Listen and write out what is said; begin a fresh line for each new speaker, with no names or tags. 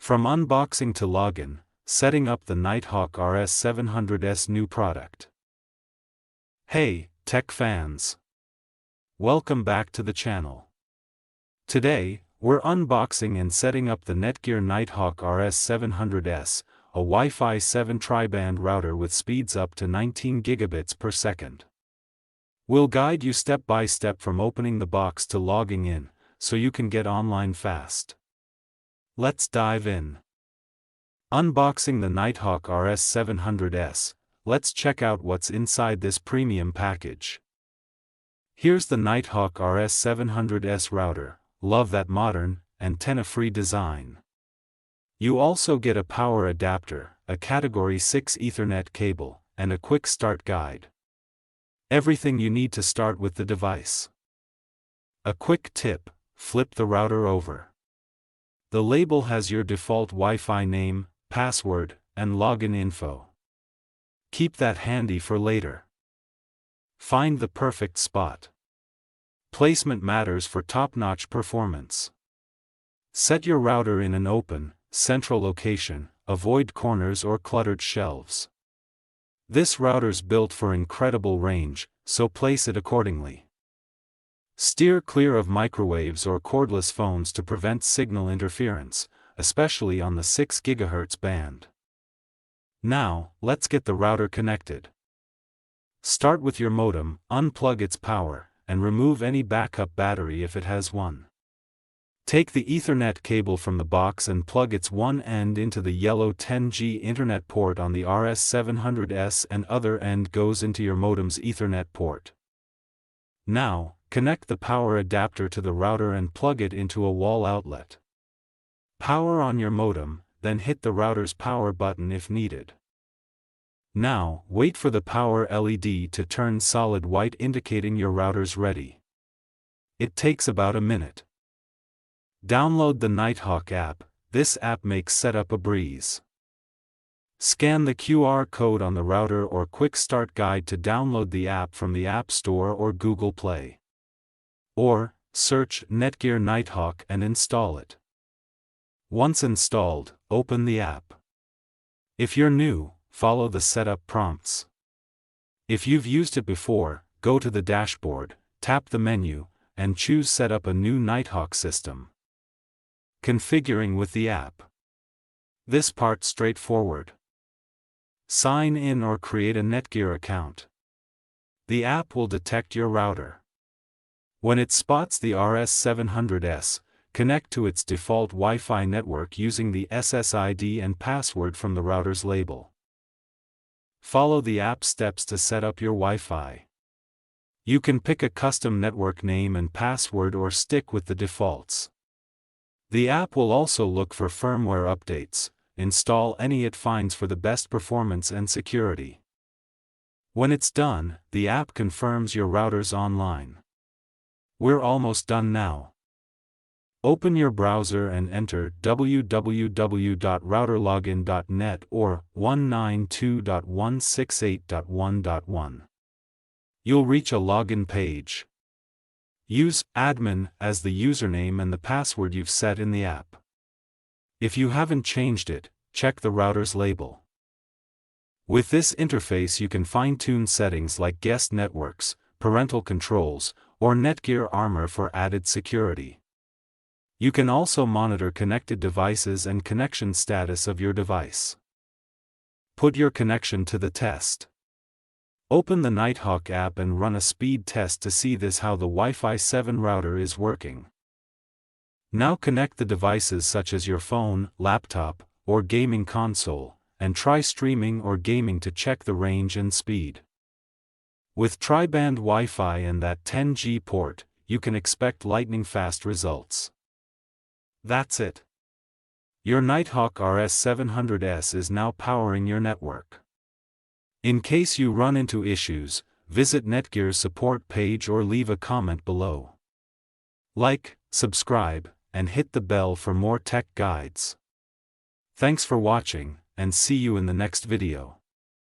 From unboxing to login, setting up the Nighthawk RS700S new product. Hey, tech fans! Welcome back to the channel. Today, we're unboxing and setting up the Netgear Nighthawk RS700S, a Wi-Fi 7 tri-band router with speeds up to 19 gigabits per second. We'll guide you step by step from opening the box to logging in, so you can get online fast. Let's dive in. Unboxing the Nighthawk RS700S, let's check out what's inside this premium package. Here's the Nighthawk RS700S router. Love that modern, antenna-free design. You also get a power adapter, a Category 6 Ethernet cable, and a quick start guide. Everything you need to start with the device. A quick tip: flip the router over. The label has your default Wi-Fi name, password, and login info. Keep that handy for later. Find the perfect spot. Placement matters for top-notch performance. Set your router in an open, central location, avoid corners or cluttered shelves. This router's built for incredible range, so place it accordingly. Steer clear of microwaves or cordless phones to prevent signal interference, especially on the 6 GHz band. Now, let's get the router connected. Start with your modem, unplug its power, and remove any backup battery if it has one. Take the Ethernet cable from the box and plug its one end into the yellow 10G Internet port on the RS700S, and other end goes into your modem's Ethernet port. Now, connect the power adapter to the router and plug it into a wall outlet. Power on your modem, then hit the router's power button if needed. Now, wait for the power LED to turn solid white indicating your router's ready. It takes about a minute. Download the Nighthawk app. This app makes setup a breeze. Scan the QR code on the router or quick start guide to download the app from the App Store or Google Play. Or, search Netgear Nighthawk and install it. Once installed, open the app. If you're new, follow the setup prompts. If you've used it before, go to the dashboard, tap the menu, and choose Set up a new Nighthawk system. Configuring with the app. This part's straightforward. Sign in or create a Netgear account. The app will detect your router. When it spots the RS700S, connect to its default Wi-Fi network using the SSID and password from the router's label. Follow the app steps to set up your Wi-Fi. You can pick a custom network name and password or stick with the defaults. The app will also look for firmware updates, install any it finds for the best performance and security. When it's done, the app confirms your router's online. We're almost done now. Open your browser and enter www.routerlogin.net or 192.168.1.1. You'll reach a login page. Use admin as the username and the password you've set in the app. If you haven't changed it, check the router's label. With this interface you can fine-tune settings like guest networks, parental controls, or Netgear Armor for added security. You can also monitor connected devices and connection status of your device. Put your connection to the test. Open the Nighthawk app and run a speed test to see how the Wi-Fi 7 router is working. Now connect the devices such as your phone, laptop, or gaming console, and try streaming or gaming to check the range and speed. With tri-band Wi-Fi and that 10G port, you can expect lightning-fast results. That's it. Your Nighthawk RS700S is now powering your network. In case you run into issues, visit Netgear's support page or leave a comment below. Like, subscribe, and hit the bell for more tech guides. Thanks for watching, and see you in the next video.